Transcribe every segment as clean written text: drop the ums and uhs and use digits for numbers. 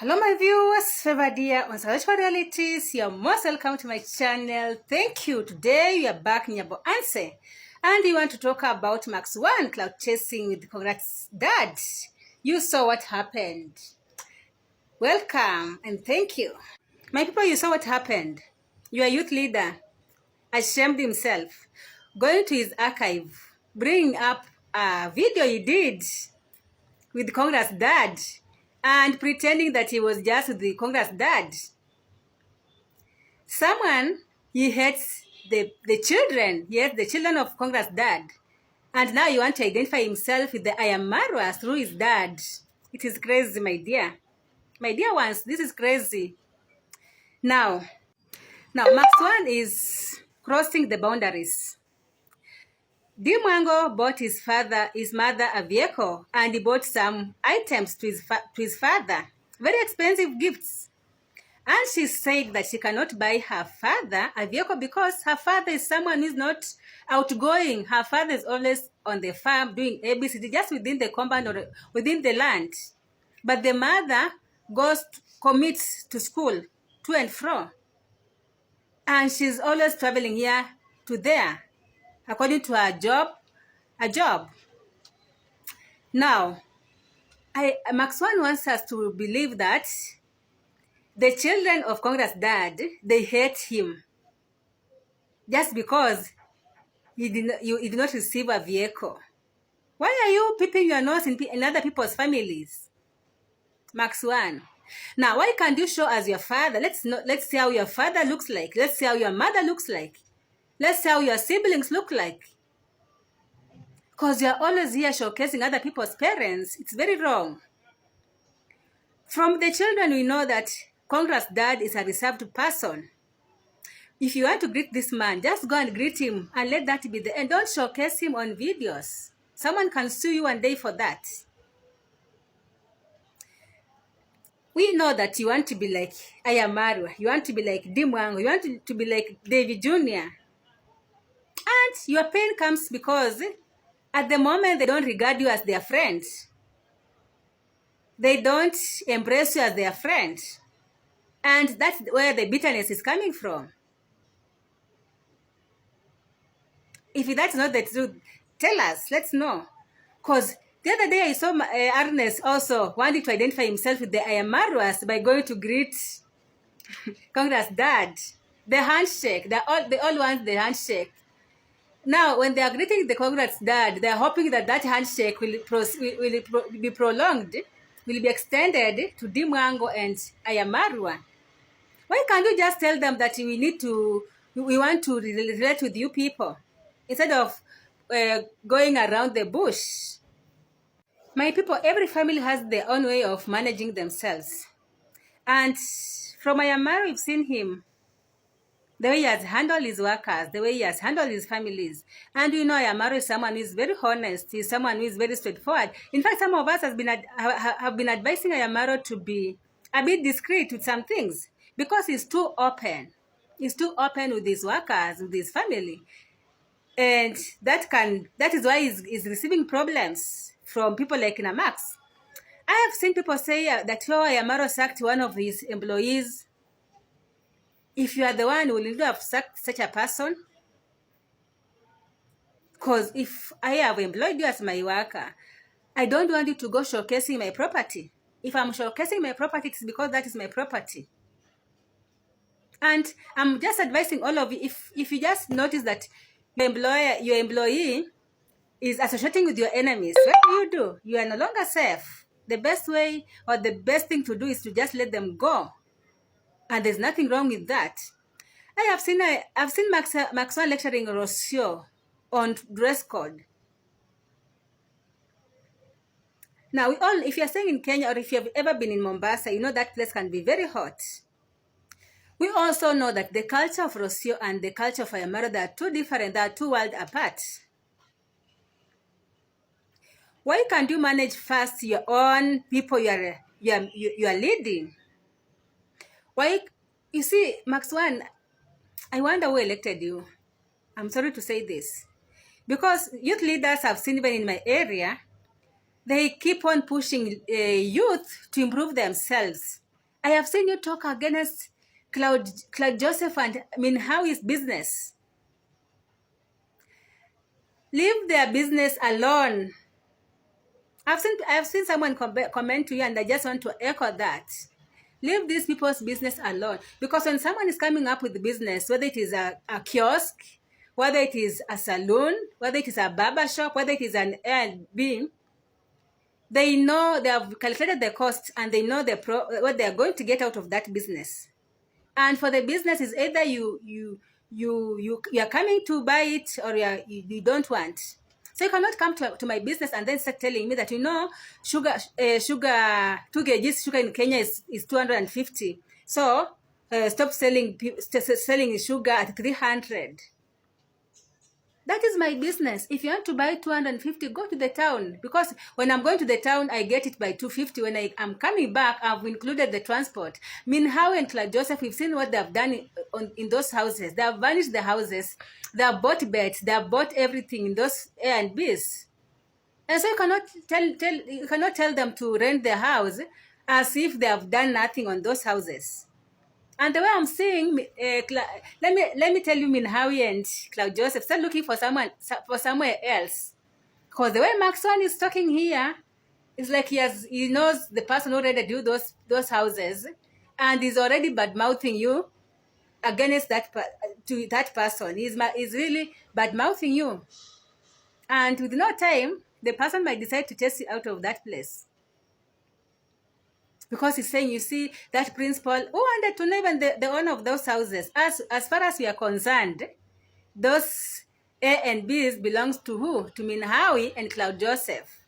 Hello my viewers, Favor dear on Search for Realities. You're most welcome to my channel. Thank you. Today we are back in your answer. And we want to talk about Maxone cloud chasing with Congrats Dad. You saw what happened. Welcome and thank you. My people, you saw what happened. Your youth leader ashamed himself, going to his archive, bringing up a video he did with Congrats Dad, and pretending that he was just the Congrats Dad. Someone, he hates the children. Yes, the children of Congrats Dad. And now you want to identify himself with the I am Marwa through his dad. It is crazy, my dear. My dear ones, this is crazy. Now Maxone is crossing the boundaries. Dimwango bought his mother a vehicle, and he bought some items to his father, very expensive gifts. And she said that she cannot buy her father a vehicle because her father is someone who is not outgoing. Her father is always on the farm doing ABCD, just within the compound or within the land. But the mother commits to school, to and fro. And she's always traveling here to there, according to her job. Now, Maxone wants us to believe that the children of Congrats Dad, they hate him just because he did not receive a vehicle. Why are you peeping your nose in other people's families? Maxone. Now, why can't you show us your father? Let's see how your father looks like. Let's see how your mother looks like. Let's see how your siblings look like. Because you're always here showcasing other people's parents. It's very wrong. From the children, we know that Congrats Dad is a reserved person. If you want to greet this man, just go and greet him and let that be the end. Don't showcase him on videos. Someone can sue you one day for that. We know that you want to be like Ayamaru. You want to be like Dimwango. You want to be like David Jr. And your pain comes because at the moment they don't regard you as their friend. They don't embrace you as their friend. And that's where the bitterness is coming from. If that's not the truth, tell us. Let's know. Because the other day I saw Ernest also wanting to identify himself with the Ayamaruas by going to greet Congrats Dad. The handshake. They all want the handshake. Now, when they are greeting the Congrats Dad, they are hoping that handshake will be prolonged, will be extended to Dimwango and Ayamarua. Why can't you just tell them that we want to relate with you people instead of going around the bush? My people, every family has their own way of managing themselves. And from Ayamaru, we've seen him, the way he has handled his workers, the way he has handled his families. And you know, Ayamaru is someone who is very honest. He's someone who is very straightforward. In fact, some of us have been advising Ayamaru to be a bit discreet with some things because he's too open. He's too open with his workers, with his family. And that is why he's receiving problems from people like Max. I have seen people say that Ayamaru sacked one of his employees. If you are the one, will you have sacked such a person? Because if I have employed you as my worker, I don't want you to go showcasing my property. If I'm showcasing my property, it's because that is my property. And I'm just advising all of you, if you just notice that your employee is associating with your enemies, what do? You are no longer safe. The best way or the best thing to do is to just let them go. And there's nothing wrong with that. I've seen Maxone lecturing Rocio on dress code. Now, if you're staying in Kenya or if you've ever been in Mombasa, you know that place can be very hot. We also know that the culture of Rocio and the culture of Ayamaru, they are two different, they are two worlds apart. Why can't you manage first your own people you are leading? Why, you see, Maxone, I wonder who elected you. I'm sorry to say this. Because youth leaders I've seen even in my area, they keep on pushing youth to improve themselves. I have seen you talk against Cloud Joseph and how is business. Leave their business alone. I've seen someone comment to you, and I just want to echo that. Leave these people's business alone. Because when someone is coming up with business, whether it is a kiosk, whether it is a saloon, whether it is a barber shop, whether it is an Airbnb, they know, they have calculated the cost, and they know what they are going to get out of that business. And for the business is either you are coming to buy it, or you don't want. So you cannot come to my business and then start telling me that sugar 2 kgs sugar in Kenya is 250. So stop selling sugar at 300. That is my business. If you want to buy 250, go to the town. Because when I'm going to the town, I get it by 250. When I'm coming back, I've included the transport. Minhawi and Clout Joseph, we've seen what they've done in those houses. They have vanished the houses. They have bought beds. They have bought everything in those Airbnbs. And so you cannot tell them to rent their house as if they have done nothing on those houses. And the way I'm seeing, let me tell you, Minhawi and Clout Joseph, start looking for somewhere else. Because the way Maxone is talking here, it's like he knows the person already do those houses, and he's already bad mouthing you against that person. He's really bad mouthing you, and with no time, the person might decide to chase you out of that place. Because he's saying, you see, that principal, who wanted to know even the owner of those houses? As far as we are concerned, those A and B's belongs to who? To Minhawi and Clout Joseph.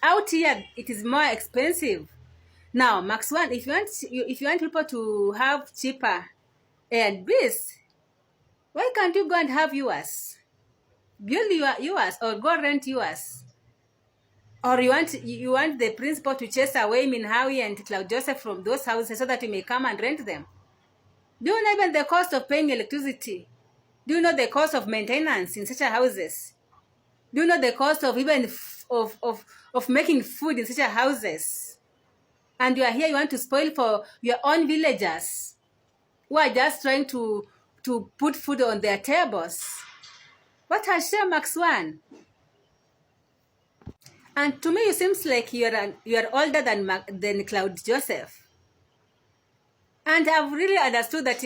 Out here, it is more expensive. Now, Maxone, if you want people to have cheaper A and B's, why can't you go and have yours? Build yours, or go rent yours. Or you want the principal to chase away Minhawi and Clout Joseph from those houses so that you may come and rent them? Do you know even the cost of paying electricity? Do you know the cost of maintenance in such houses? Do you know the cost of even of making food in such houses? And you are here, you want to spoil for your own villagers who are just trying to put food on their tables. What a shame, Maxone. And to me, it seems like you are older than Clout Joseph. And I've really understood that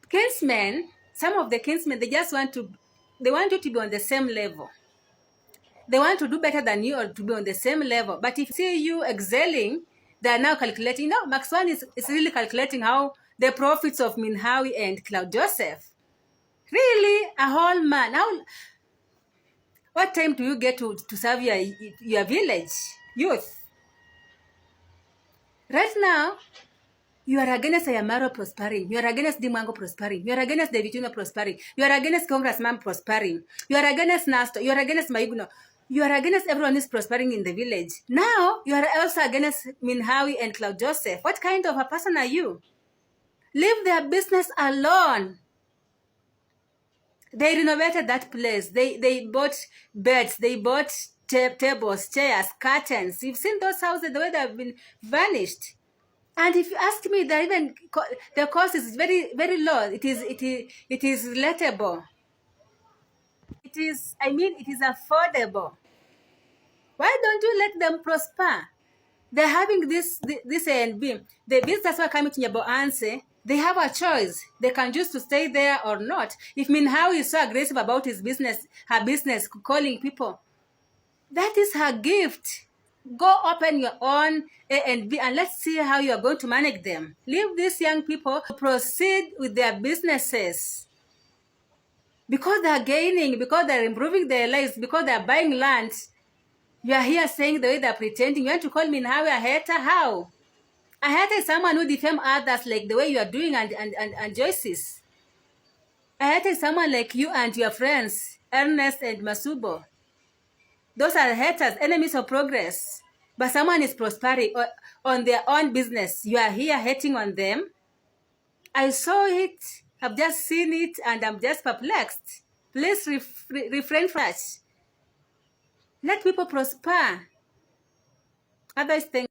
kinsmen, some of the kinsmen, they want you to be on the same level. They want to do better than you, or to be on the same level. But if see you excelling, they are now calculating. Maxone is really calculating how the profits of Minhawi and Clout Joseph. Really, a whole man. What time do you get to serve your village youth? Right now, you are against Ayamaro prospering. You are against Dimwango prospering. You are against Daviduno prospering. You are against Congressman prospering. You are against Nasto. You are against Maiguno. You are against everyone who is prospering in the village. Now, you are also against Minhawi and Clout Joseph. What kind of a person are you? Leave their business alone. They renovated that place. They bought beds. They bought tables, chairs, curtains. You've seen those houses, the way they have been vanished. And if you ask me, the cost is very, very low. It is relatable. It is affordable. Why don't you let them prosper? They're having this A and B. The visitors who are coming to Nyaboanse, they have a choice. They can choose to stay there or not. If Minhawi is so aggressive about her business, calling people, that is her gift. Go open your own A and B, and let's see how you are going to manage them. Leave these young people to proceed with their businesses. Because they are gaining, because they are improving their lives, because they are buying land. You are here saying the way they are pretending. You want to call Minhawi a hater? How? A hater is someone who defames others like the way you are doing and Joyce's. A hater is someone like you and your friends, Ernest and Masubo. Those are haters, enemies of progress. But someone is prospering on their own business. You are here hating on them. I saw it. I've just seen it, and I'm just perplexed. Please refrain from that. Let people prosper. Otherwise, thank